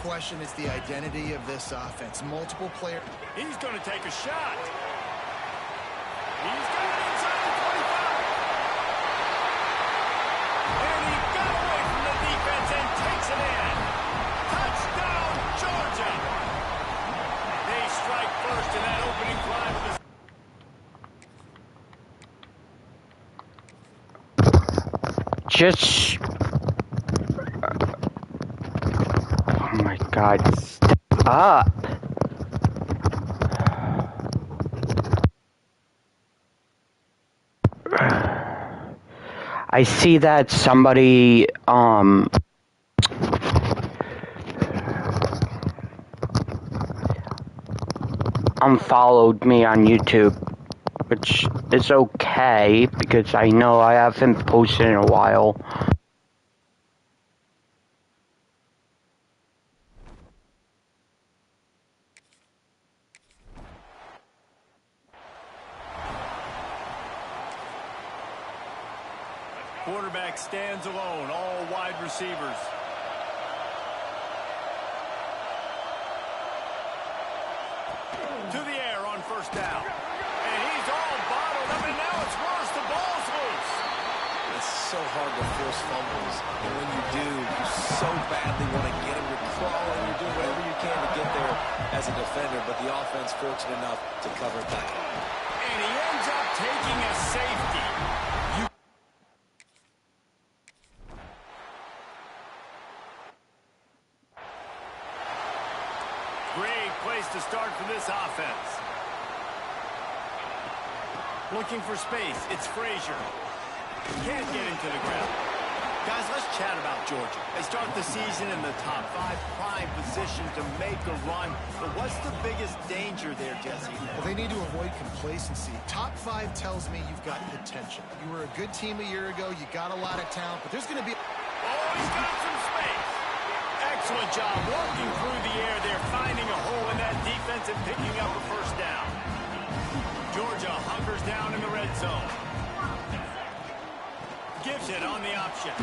question, it's the identity of this offense. Multiple players. He's going to take a shot. He's got it inside the 25. And he got away from the defense and takes it in. Touchdown, Georgia. They strike first in that opening drive of the just, oh my God, stop. I see that somebody, unfollowed me on YouTube, which is okay, because I know I haven't posted in a while. quarterback stands alone, all wide receivers. To the air on first down. And he's all bottled up, and now it's worse. The ball's loose. It's so hard to force fumbles. And when you do, you so badly want to get him. You're crawling. You're doing whatever you can to get there as a defender. But the offense fortunate enough to cover it back. And he ends up taking a safety. Great place to start for this offense. Looking for space. It's Frazier. Can't get into the ground. Guys, let's chat about Georgia. They start the season in the top 5, prime position to make a run. But what's the biggest danger there, Jesse? Well, they need to avoid complacency. Top 5 tells me you've got potential. You were a good team a year ago. You got a lot of talent, but there's going to be... Oh, he's got some space. Excellent job walking through the air there, finding a hole in that defense and picking up a first down. Georgia hunkers down in the red zone. Gives it on the option.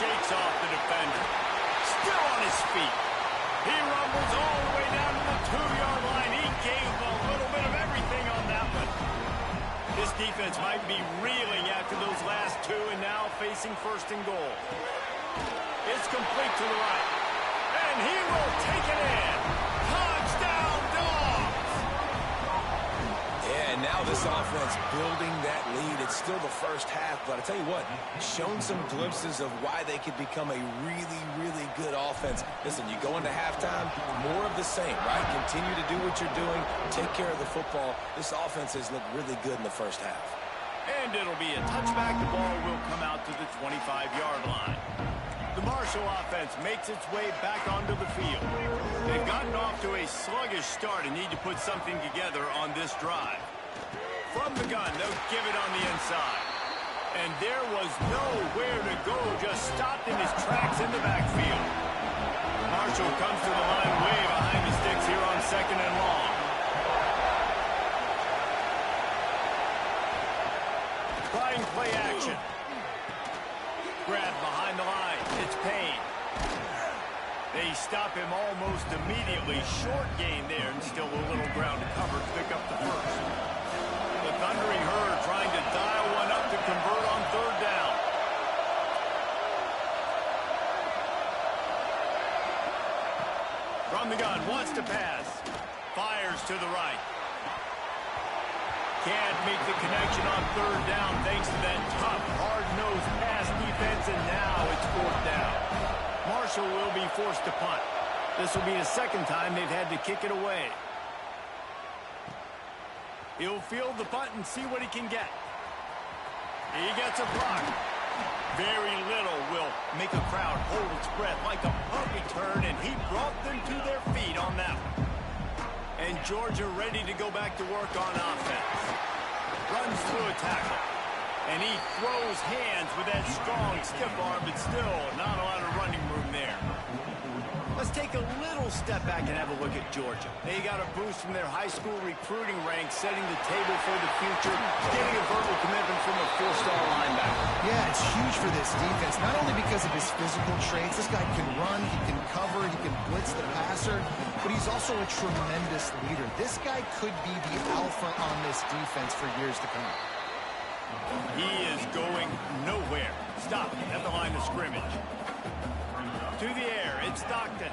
Shakes off the defender. Still on his feet. He rumbles all the way down to the 2-yard line. He gave a little bit of everything on that one. This defense might be reeling after those last 2 and now facing first and goal. It's complete to the right. And he will take it in. Touchdown, Dogs! Yeah, and now this offense building that lead. It's still the first half, but I tell you what, shown some glimpses of why they could become a really, really good offense. Listen, you go into halftime, more of the same, right? Continue to do what you're doing, take care of the football. This offense has looked really good in the first half. And it'll be a touchback. The ball will come out to the 25-yard line. The Marshall offense makes its way back onto the field. They've gotten off to a sluggish start and need to put something together on this drive. From the gun, they'll give it on the inside. And there was nowhere to go, just stopped in his tracks in the backfield. Marshall comes to the line way behind the sticks here on 2nd and long. Trying play action. Grab behind the line. It's Payne. They stop him almost immediately. Short gain there and still a little ground to cover to pick up the first. The Thundering Herd trying to dial one up to convert on 3rd down. From the gun, wants to pass. Fires to the right. Can't make the connection on 3rd down thanks to that tough, hard-nosed pass defense, and now it's 4th down. Marshall will be forced to punt. This will be the 2nd time they've had to kick it away. He'll field the punt and see what he can get. He gets a block. Very little will make a crowd hold its breath like a punt return, and he brought them to their feet on that one. And Georgia ready to go back to work on offense. Runs through a tackle. And he throws hands with that strong, stiff arm, but still not a lot of running room there. Let's take a little step back and have a look at Georgia. They got a boost from their high school recruiting ranks, setting the table for the future, getting a verbal commitment from a four-star linebacker. Yeah, it's huge for this defense, not only because of his physical traits. This guy can run, he can cover, he can blitz the passer, but he's also a tremendous leader. This guy could be the alpha on this defense for years to come. He is going nowhere. Stop at the line of scrimmage. To the air, it's Stockton.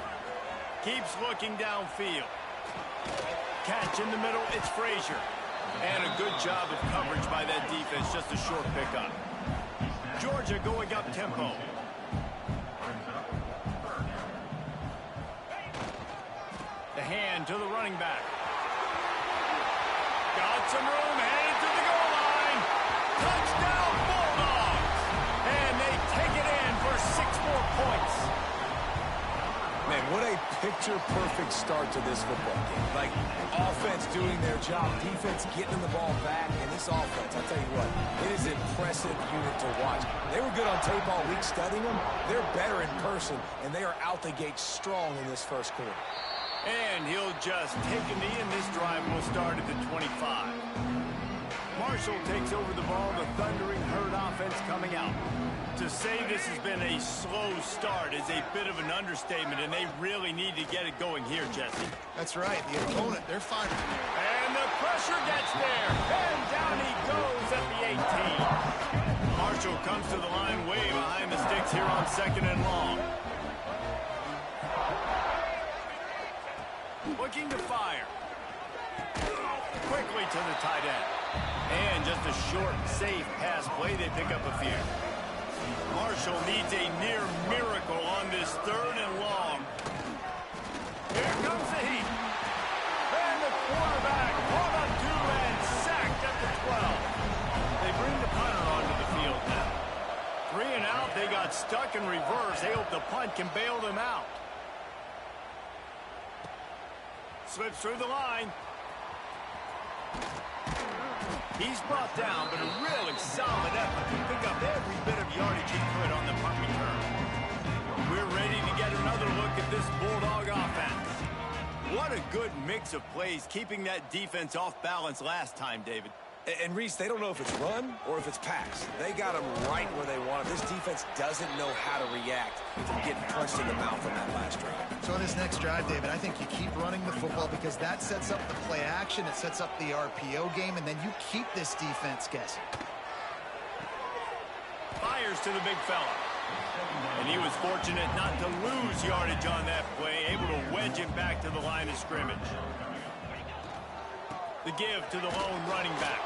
Keeps looking downfield. Catch in the middle, it's Frazier. And a good job of coverage by that defense, just a short pickup. Georgia going up tempo. The hand to the running back. Got some room, headed to the goal line. Touchdown Bulldogs! And they take it in for 6 more points. Man, what a picture-perfect start to this football game. Like, offense doing their job, defense getting the ball back, and this offense, I'll tell you what, it is an impressive unit to watch. They were good on tape all week studying them. They're better in person, and they are out the gate strong in this first quarter. And he'll just take a knee, and this drive will start at the 25. Marshall takes over the ball, the thundering herd offense coming out. To say this has been a slow start is a bit of an understatement, and they really need to get it going here, Jesse. That's right. The opponent, they're fighting. And the pressure gets there. And down he goes at the 18. Marshall comes to the line way behind the sticks here on 2nd and long. Looking to fire. Quickly to the tight end. And just a short, safe pass play. They pick up a few. Marshall needs a near miracle on this 3rd and long. Here comes the heat. And the quarterback caught on 2 and sacked at the 12. They bring the punter onto the field now. 3 and out. They got stuck in reverse. They hope the punt can bail them out. Slips through the line. He's brought down, but a really solid effort to pick up every bit of yardage he could on the punt return. We're ready to get another look at this Bulldog offense. What a good mix of plays, keeping that defense off balance last time, David. And Reese, they don't know if it's run or if it's pass. They got them right where they want it. This defense doesn't know how to react to getting punched in the mouth on that last drive. So on this next drive, David, I think you keep running the football because that sets up the play action, it sets up the RPO game, and then you keep this defense guessing. Fires to the big fella. And he was fortunate not to lose yardage on that play, able to wedge it back to the line of scrimmage. The give to the lone running back.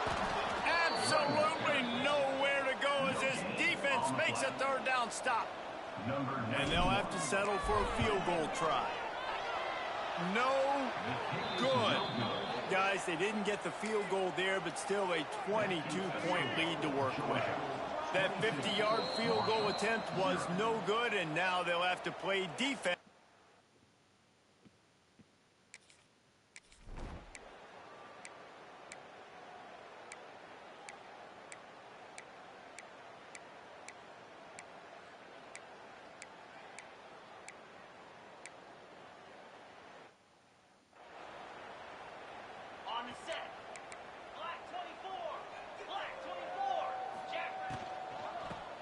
Absolutely nowhere to go as his defense makes a 3rd down stop. And they'll have to settle for a field goal try. No good. Guys, they didn't get the field goal there, but still a 22-point lead to work with. That 50-yard field goal attempt was no good, and now they'll have to play defense.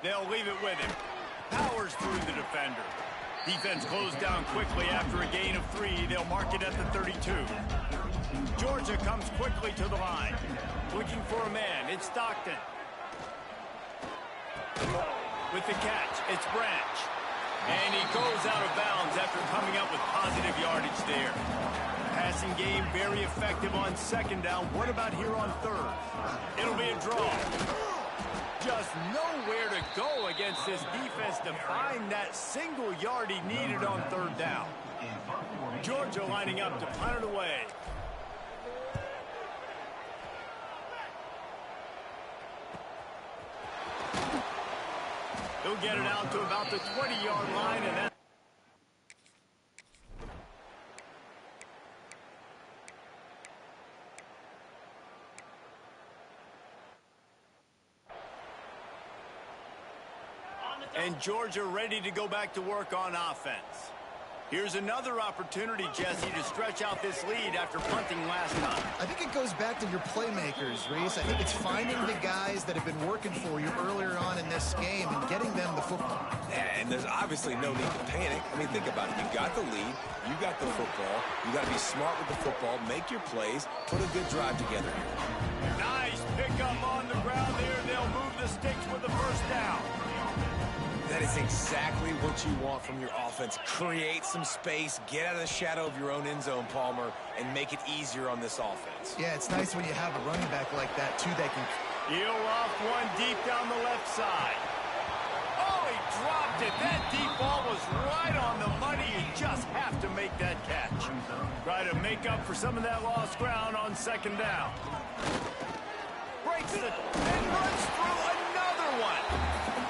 They'll leave it with him. Powers through the defender. Defense closed down quickly after a gain of 3. They'll mark it at the 32. Georgia comes quickly to the line. Looking for a man. It's Stockton. With the catch, it's Branch. And he goes out of bounds after coming up with positive yardage there. Passing game very effective on 2nd down. What about here on 3rd? It'll be a draw. Just nowhere to go against this defense to find that single yard he needed on 3rd down. Georgia lining up to punt it away. He'll get it out to about the 20-yard line, and that and Georgia ready to go back to work on offense. Here's another opportunity, Jesse, to stretch out this lead after punting last time. I think it goes back to your playmakers, Reese. I think it's finding the guys that have been working for you earlier on in this game and getting them the football. And there's obviously no need to panic. I mean, think about it. You got the lead. You got the football. You got to be smart with the football. Make your plays. Put a good drive together here. Nice pickup on the ground there. They'll move the sticks with the first down. That is exactly what you want from your offense. Create some space, get out of the shadow of your own end zone, Palmer, and make it easier on this offense. Yeah, it's nice when you have a running back like that, too, that can... He'll off one deep down the left side. Oh, he dropped it. That deep ball was right on the money. You just have to make that catch. Try to make up for some of that lost ground on second down. Breaks it and runs through another one.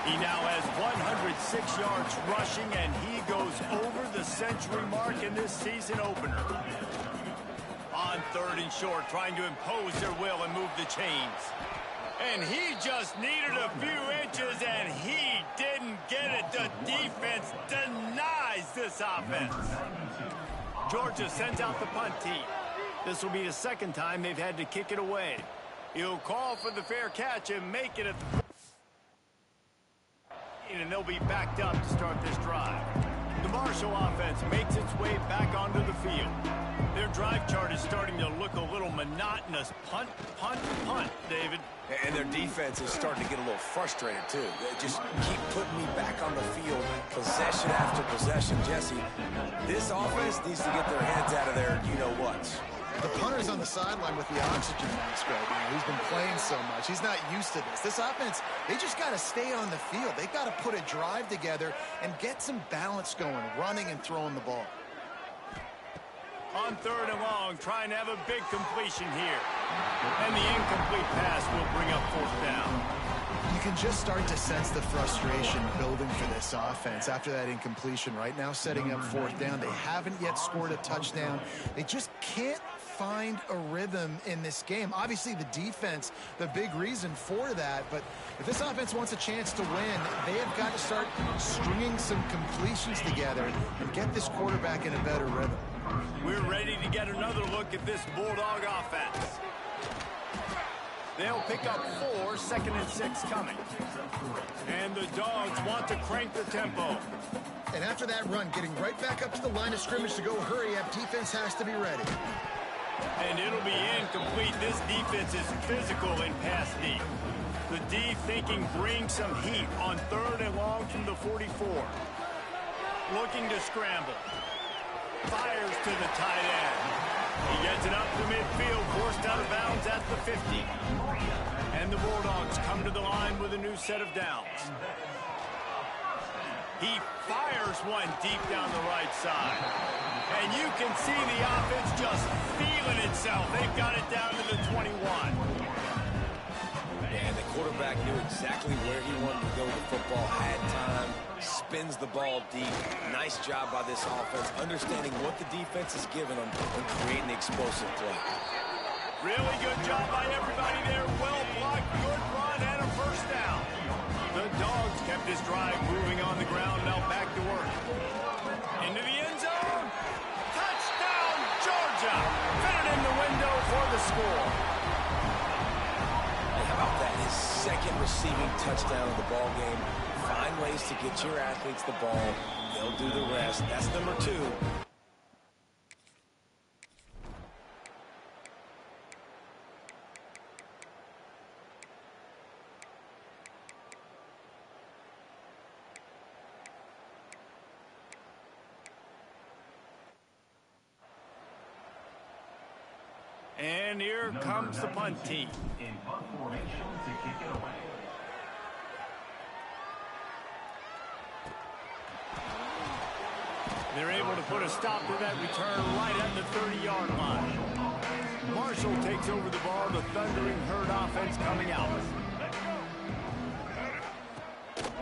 He now has 106 yards rushing, and he goes over the century mark in this season opener. On third and short, trying to impose their will and move the chains. And he just needed a few inches, and he didn't get it. The defense denies this offense. Georgia sends out the punt team. This will be the second time they've had to kick it away. He'll call for the fair catch and make it at the... and they'll be backed up to start this drive. The Marshall offense makes its way back onto the field. Their drive chart is starting to look a little monotonous. Punt, punt, punt, David. And their defense is starting to get a little frustrated, too. They just keep putting me back on the field, possession after possession. Jesse, this offense needs to get their heads out of their you-know-whats. The punter's on the sideline with the oxygen mask right now. He's been playing so much. He's not used to this. This offense, they just got to stay on the field. They got to put a drive together and get some balance going, running and throwing the ball. On third and long, trying to have a big completion here. And the incomplete pass will bring up fourth down. You can just start to sense the frustration building for this offense after that incompletion. Right now, setting up fourth down. They haven't yet scored a touchdown. They just can't find a rhythm in this game. Obviously, the defense, the big reason for that. But if this offense wants a chance to win, they have got to start stringing some completions together and get this quarterback in a better rhythm. We're ready to get another look at this Bulldog offense. They'll pick up 4, 2nd and 6 coming. And the Dogs want to crank the tempo. And after that run, getting right back up to the line of scrimmage to go hurry up, defense has to be ready. And it'll be incomplete. This defense is physical in pass D. The D thinking bring some heat on third and long from the 44. Looking to scramble. Fires to the tight end. He gets it up to midfield, forced out of bounds at the 50. And the Bulldogs come to the line with a new set of downs. He fires one deep down the right side. And you can see the offense just feeling itself. They've got it down to the 21. And the quarterback knew exactly where he wanted to go with the football, had time, spins the ball deep. Nice job by this offense, understanding what the defense is giving them and creating the explosive play. Really good job by everybody there. Well blocked, good run, and a first down. The Dogs kept this drive moving on the ground, now back to work. Into the end zone. Touchdown, Georgia. Fitted in the window for the score. How about that? His second receiving touchdown of the ball game. Find ways to get your athletes the ball. They'll do the rest. That's number 2. And here comes the punt team. In punt formation to kick it away. They're able to put a stop to that return right at the 30-yard line. Marshall takes over the ball, the Thundering Herd offense coming out.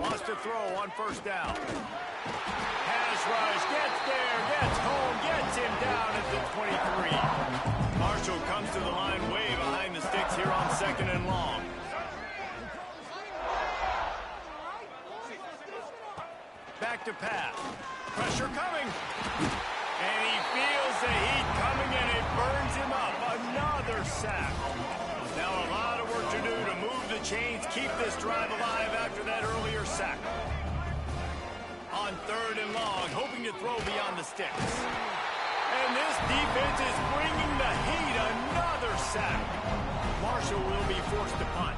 Wants to throw on first down. Pass rush, gets there, gets home, gets him down at the 23. Marshall comes to the line way behind the sticks here on 2nd and long. Back to pass. Pressure coming. And he feels the heat coming, and it burns him up. Another sack. Now a lot of work to do to move the chains, keep this drive alive after that earlier sack. On 3rd and long, hoping to throw beyond the sticks. And this defense is bringing the heat. Another sack. Marshall will be forced to punt.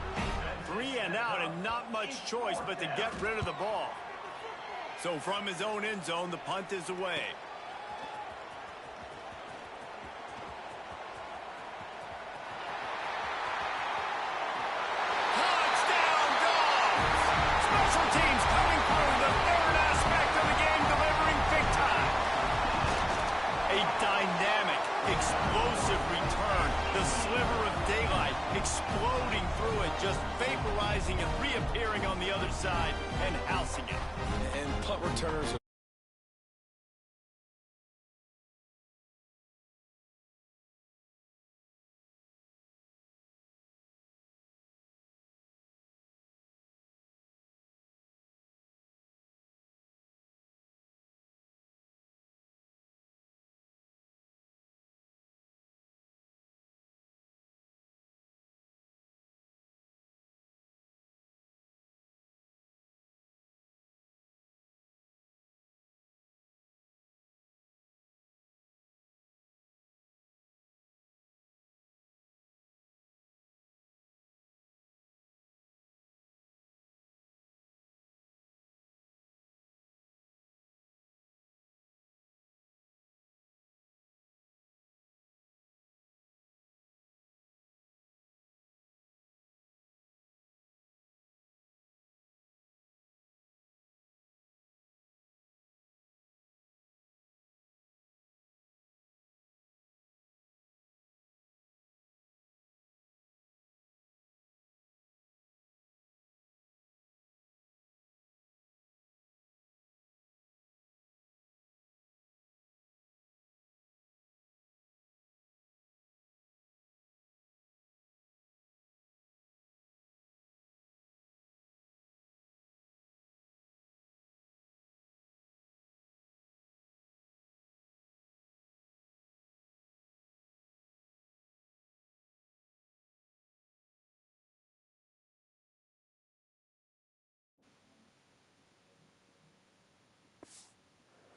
3 and out, and not much choice but to get rid of the ball. So from his own end zone, the punt is away. Touchdown, Dogs! Special teams coming through, the third aspect of the game, delivering big time. A dynamic, explosive return. The sliver of daylight exploding through it, just vaporizing and reappearing on the other side and housing it. And punt returners.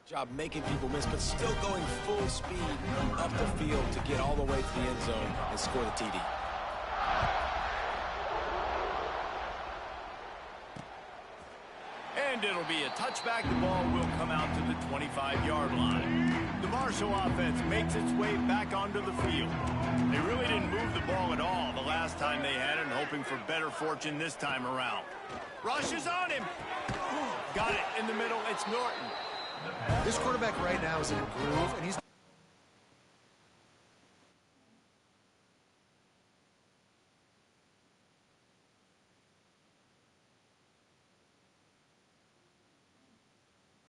Job making people miss, but still going full speed up the field to get all the way to the end zone and score the TD. And it'll be a touchback. The ball will come out to the 25-yard line. The Marshall offense makes its way back onto the field. They really didn't move the ball at all the last time they had it, and hoping for better fortune this time around. Rush is on him. Got it in the middle. It's Norton. This quarterback right now is in a groove, and he's